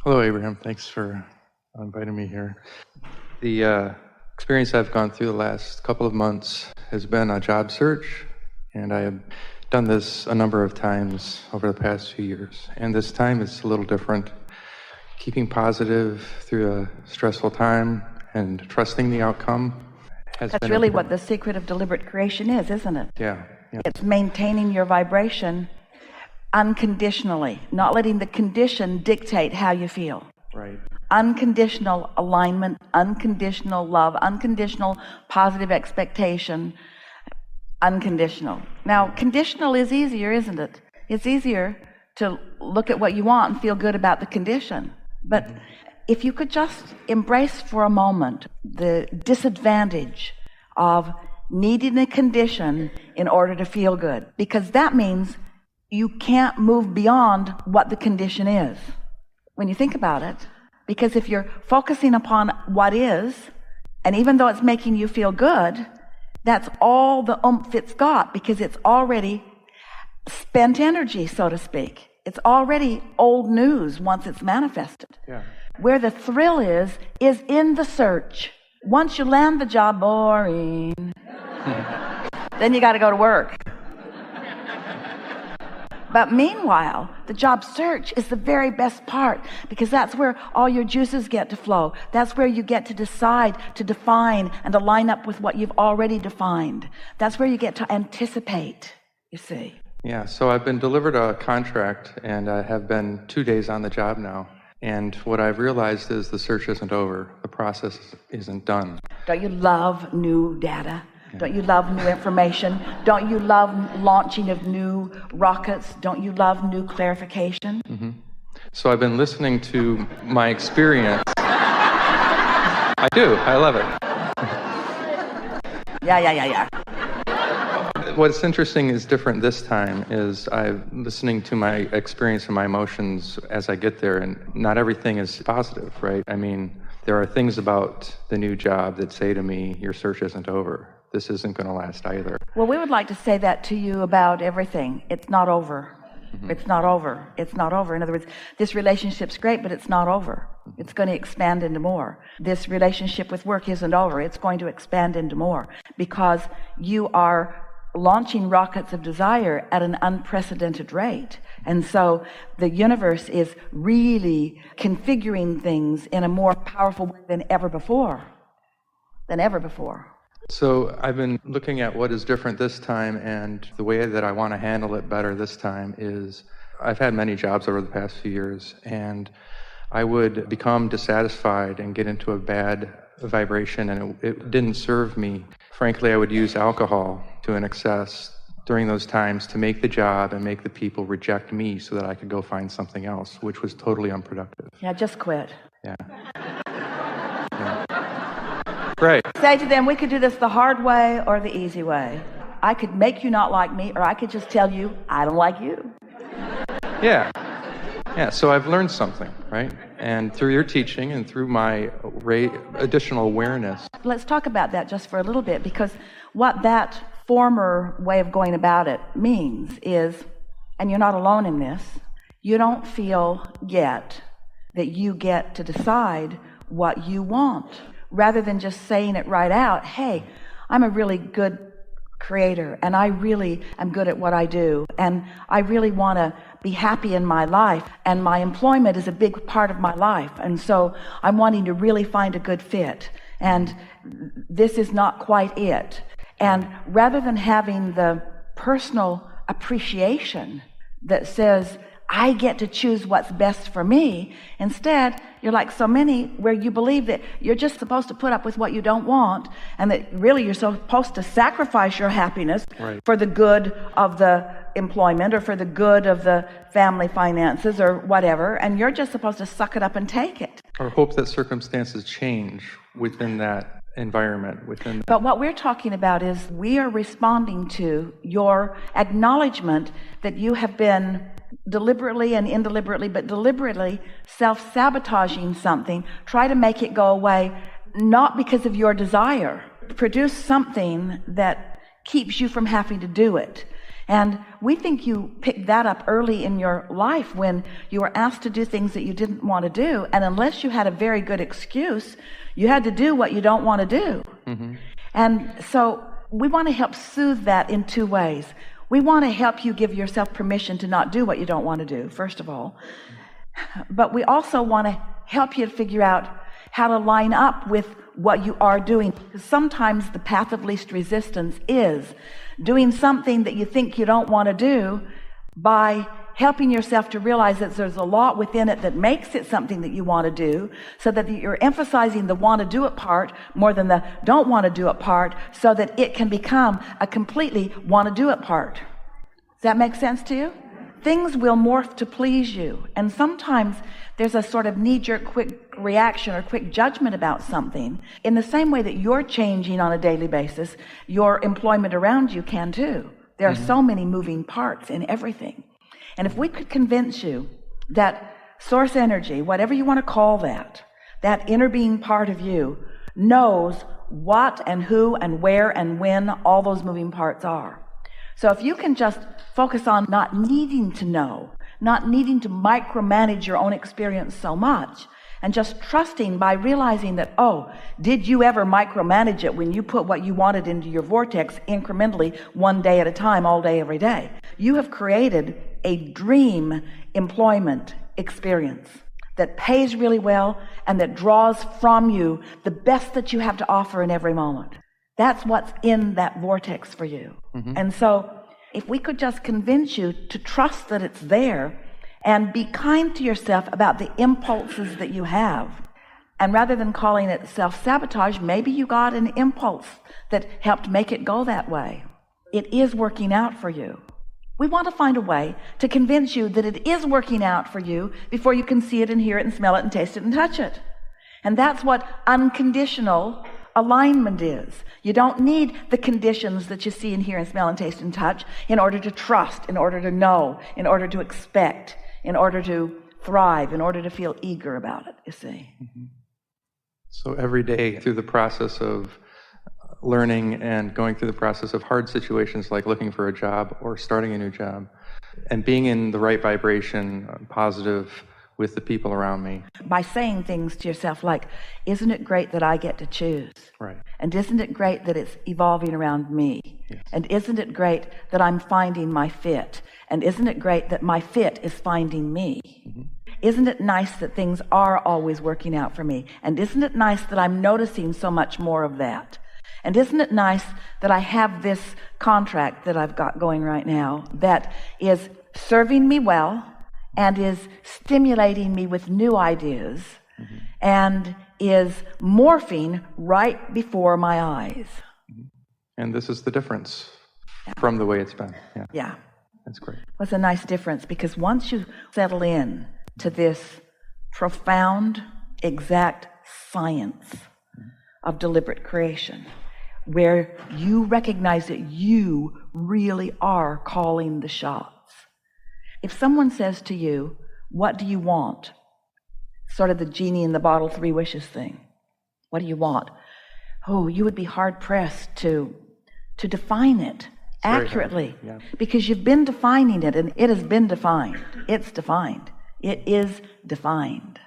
Hello, Abraham. Thanks for inviting me here. The experience I've gone through the last couple of months has been a job search, and I have done this a number of times over the past few years. And this time is a little different. Keeping positive through a stressful time and trusting the outcome has been That's really important. what the secret of deliberate creation is, isn't it? Yeah. It's maintaining your vibration unconditionally, not letting the condition dictate how you feel. Right. Unconditional alignment, unconditional love, unconditional positive expectation, unconditional. Now, conditional is easier, isn't it? It's easier to look at what you want and feel good about the condition. But if you could just embrace for a moment the disadvantage of needing a condition in order to feel good, because that means you can't move beyond what the condition is when you think about it. Because if you're focusing upon what is, and even though it's making you feel good, that's all the oomph it's got, because it's already spent energy, so to speak. It's already old news once it's manifested. Yeah. Where the thrill is in the search. Once you land the job, boring. Then you got to go to work. But meanwhile, the job search is the very best part, because that's where all your juices get to flow. That's where you get to decide, to define, and to line up with what you've already defined. That's where you get to anticipate, you see. Yeah, so I've been delivered a contract, and I have been 2 days on the job now. And what I've realized is the search isn't over. The process isn't done. Don't you love new data? Don't you love new information? Don't you love launching of new rockets? Don't you love new clarification? Mm-hmm. So I've been listening to my experience. I do. I love it. Yeah. What's interesting is different this time is I'm listening to my experience and my emotions as I get there, and not everything is positive, right? I mean, there are things about the new job that say to me, your search isn't over. This isn't going to last either. Well, we would like to say that to you about everything. It's not over. Mm-hmm. It's not over. It's not over. In other words, this relationship's great, but it's not over. It's going to expand into more. This relationship with work isn't over. It's going to expand into more, because you are launching rockets of desire at an unprecedented rate. And so the universe is really configuring things in a more powerful way than ever before. So I've been looking at what is different this time, and the way that I want to handle it better this time is I've had many jobs over the past few years, and I would become dissatisfied and get into a bad vibration, and it didn't serve me. Frankly, I would use alcohol to an excess during those times to make the job and make the people reject me so that I could go find something else, which was totally unproductive. Yeah, just quit. Yeah. Right. Say to them, we could do this the hard way or the easy way. I could make you not like me, or I could just tell you, I don't like you. Yeah, so I've learned something, right? And through your teaching and through my additional awareness. Let's talk about that just for a little bit, because what that former way of going about it means is, and you're not alone in this, you don't feel yet that you get to decide what you want. Rather than just saying it right out, hey, I'm a really good creator, and I really am good at what I do, and I really want to be happy in my life, and my employment is a big part of my life, and so I'm wanting to really find a good fit, and this is not quite it. And rather than having the personal appreciation that says, I get to choose what's best for me, instead, you're like so many where you believe that you're just supposed to put up with what you don't want, and that really you're supposed to sacrifice your happiness for the good of the employment or for the good of the family finances or whatever, and you're just supposed to suck it up and take it. Or hope that circumstances change within that environment. But what we're talking about is we are responding to your acknowledgement that you have been deliberately and indeliberately, but deliberately self-sabotaging something, try to make it go away, not because of your desire. Produce something that keeps you from having to do it. And we think you picked that up early in your life when you were asked to do things that you didn't want to do. And unless you had a very good excuse, you had to do what you don't want to do. Mm-hmm. And so we want to help soothe that in two ways. We want to help you give yourself permission to not do what you don't want to do, first of all. But we also want to help you figure out how to line up with what you are doing. Because sometimes the path of least resistance is doing something that you think you don't want to do by helping yourself to realize that there's a lot within it that makes it something that you want to do, so that you're emphasizing the want to do it part more than the don't want to do it part, so that it can become a completely want to do it part. Does that make sense to you? Things will morph to please you, and sometimes there's a sort of knee-jerk quick reaction or quick judgment about something. In the same way that you're changing on a daily basis, your employment around you can too. There are so many moving parts in everything. And if we could convince you that source energy, whatever you want to call that inner being part of you, knows what and who and where and when all those moving parts are. So if you can just focus on not needing to know, not needing to micromanage your own experience so much, and just trusting by realizing that, oh, did you ever micromanage it when you put what you wanted into your vortex incrementally, one day at a time, all day, every day? You have created a dream employment experience that pays really well and that draws from you the best that you have to offer in every moment. That's what's in that vortex for you. Mm-hmm. And so if we could just convince you to trust that it's there and be kind to yourself about the impulses that you have. And rather than calling it self-sabotage, maybe you got an impulse that helped make it go that way. It is working out for you. We want to find a way to convince you that it is working out for you before you can see it and hear it and smell it and taste it and touch it. And that's what unconditional alignment is. You don't need the conditions that you see and hear and smell and taste and touch in order to trust, in order to know, in order to expect, in order to thrive, in order to feel eager about it, you see. Mm-hmm. So every day through the process of learning and going through the process of hard situations like looking for a job or starting a new job and being in the right vibration, positive with the people around me. By saying things to yourself like, isn't it great that I get to choose? Right. And isn't it great that it's evolving around me? Yes. And isn't it great that I'm finding my fit? And isn't it great that my fit is finding me? Mm-hmm. Isn't it nice that things are always working out for me? And isn't it nice that I'm noticing so much more of that? And isn't it nice that I have this contract that I've got going right now that is serving me well and is stimulating me with new ideas, mm-hmm. and is morphing right before my eyes. Mm-hmm. And this is the difference from the way it's been. Yeah. That's great. It's a nice difference, because once you settle in to this profound, exact science of deliberate creation, where you recognize that you really are calling the shots. If someone says to you, what do you want? Sort of the genie in the bottle, 3 wishes thing. What do you want? Oh, you would be hard pressed to define it accurately, because you've been defining it, and it has been defined. It's defined. It is defined.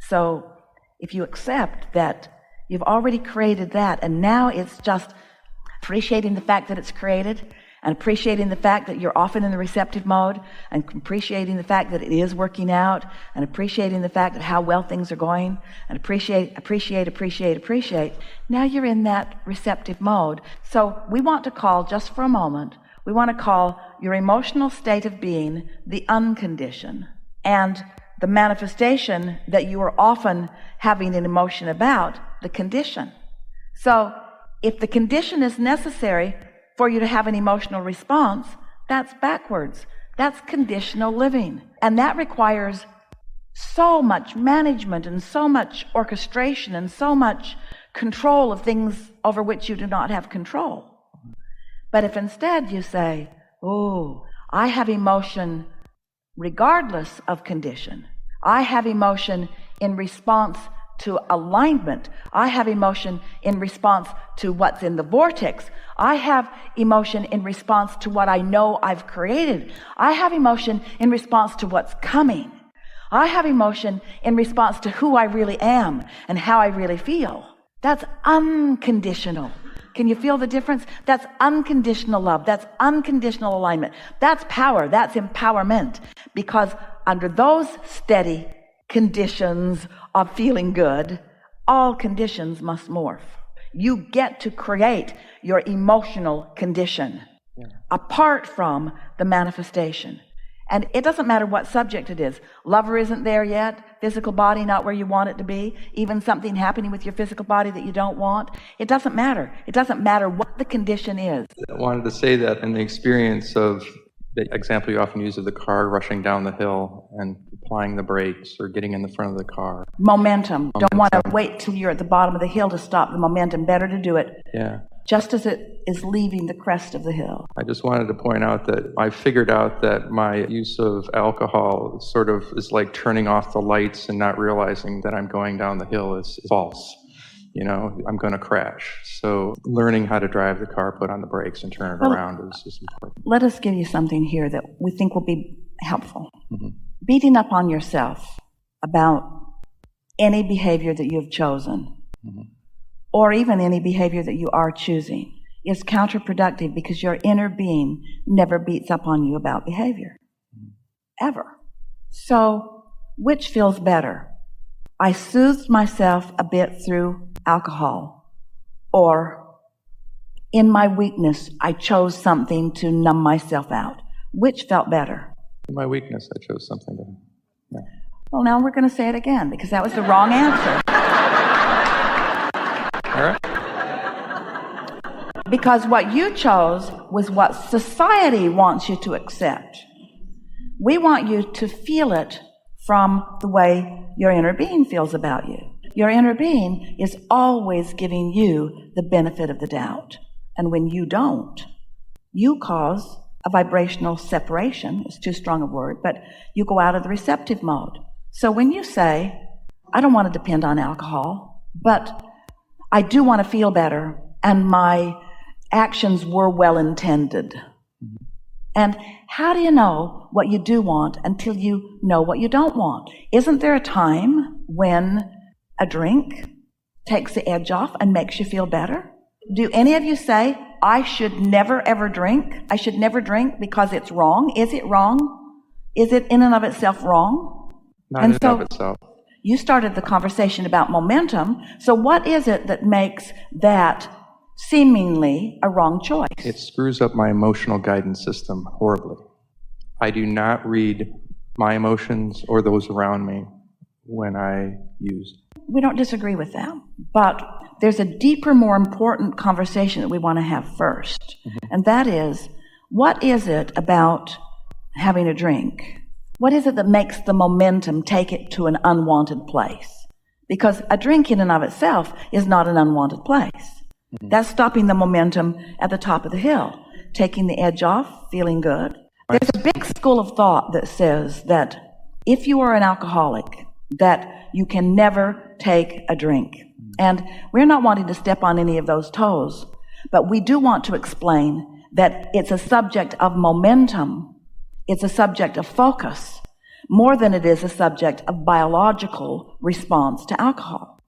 So if you accept that you've already created that, and now it's just appreciating the fact that it's created, and appreciating the fact that you're often in the receptive mode, and appreciating the fact that it is working out, and appreciating the fact that how well things are going, and appreciate. Now you're in that receptive mode. So we want to call, just for a moment, we want to call your emotional state of being the unconditioned, and the manifestation that you are often having an emotion about, the condition. So if the condition is necessary for you to have an emotional response, that's backwards. That's conditional living. And that requires so much management and so much orchestration and so much control of things over which you do not have control. But if instead you say, oh, I have emotion regardless of condition. I have emotion in response to alignment. I have emotion in response to what's in the vortex. I have emotion in response to what I know I've created. I have emotion in response to what's coming. I have emotion in response to who I really am and how I really feel. That's unconditional. Can you feel the difference? That's unconditional love. That's unconditional alignment. That's power. That's empowerment. Because under those steady conditions of feeling good, all conditions must morph. You get to create your emotional condition apart from the manifestation. And it doesn't matter what subject it is. Lover isn't there yet. Physical body not where you want it to be. Even something happening with your physical body that you don't want. It doesn't matter. It doesn't matter what the condition is. I wanted to say that in the experience of the example you often use of the car rushing down the hill and applying the brakes or getting in the front of the car. Momentum. Don't want to wait till you're at the bottom of the hill to stop the momentum. Better to do it. Yeah. Just as it is leaving the crest of the hill. I just wanted to point out that I figured out that my use of alcohol sort of is like turning off the lights and not realizing that I'm going down the hill is false. You know, I'm going to crash. So learning how to drive the car, put on the brakes and turn it around is important. Let us give you something here that we think will be helpful. Beating up on yourself about any behavior that you have chosen, or even any behavior that you are choosing, is counterproductive because your inner being never beats up on you about behavior. Ever. So, which feels better? I soothed myself a bit through alcohol, or in my weakness, I chose something to numb myself out. Which felt better? In my weakness, I chose something to... Yeah. Well, now we're going to say it again because that was the wrong answer. All right. Because what you chose was what society wants you to accept. We want you to feel it from the way your inner being feels about you. Your inner being is always giving you the benefit of the doubt. And when you don't, you cause a vibrational separation. It's too strong a word, but you go out of the receptive mode. So when you say, I don't want to depend on alcohol, but I do want to feel better, and my actions were well intended. And how do you know what you do want until you know what you don't want? Isn't there a time when a drink takes the edge off and makes you feel better? Do any of you say, I should never ever drink? I should never drink because it's wrong? Is it wrong? Is it in and of itself wrong? Not in and of itself. You started the conversation about momentum. So what is it that makes that seemingly a wrong choice? It screws up my emotional guidance system horribly. I do not read my emotions or those around me when I use. We don't disagree with that, but there's a deeper, more important conversation that we want to have first. And that is, what is it about having a drink? What is it that makes the momentum take it to an unwanted place? Because a drink in and of itself is not an unwanted place. That's stopping the momentum at the top of the hill, taking the edge off, feeling good. There's a big school of thought that says that if you are an alcoholic, that you can never take a drink. And we're not wanting to step on any of those toes, but we do want to explain that it's a subject of momentum. It's a subject of focus, more than it is a subject of biological response to alcohol.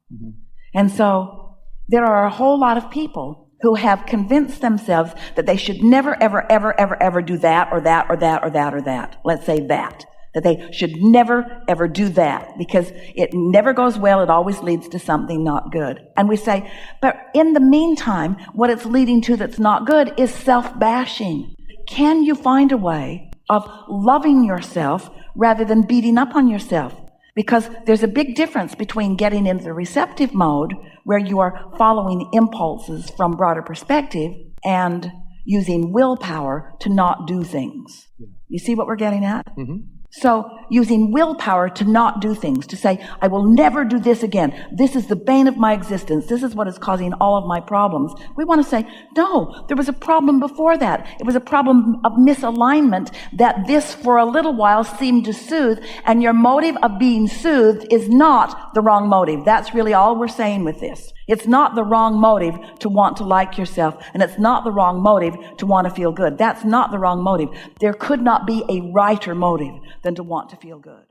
And so there are a whole lot of people who have convinced themselves that they should never, ever, ever, ever, ever do that or that or that or that or that. Let's say that they should never, ever do that because it never goes well. It always leads to something not good. And we say, but in the meantime, what it's leading to that's not good is self-bashing. Can you find a way of loving yourself rather than beating up on yourself? Because there's a big difference between getting into the receptive mode where you are following impulses from broader perspective and using willpower to not do things. You see what we're getting at? So using willpower to not do things, to say, I will never do this again. This is the bane of my existence. This is what is causing all of my problems. We want to say, no, there was a problem before that. It was a problem of misalignment that this for a little while seemed to soothe, and your motive of being soothed is not the wrong motive. That's really all we're saying with this. It's not the wrong motive to want to like yourself, and it's not the wrong motive to want to feel good. That's not the wrong motive. There could not be a righter motive than to want to feel good.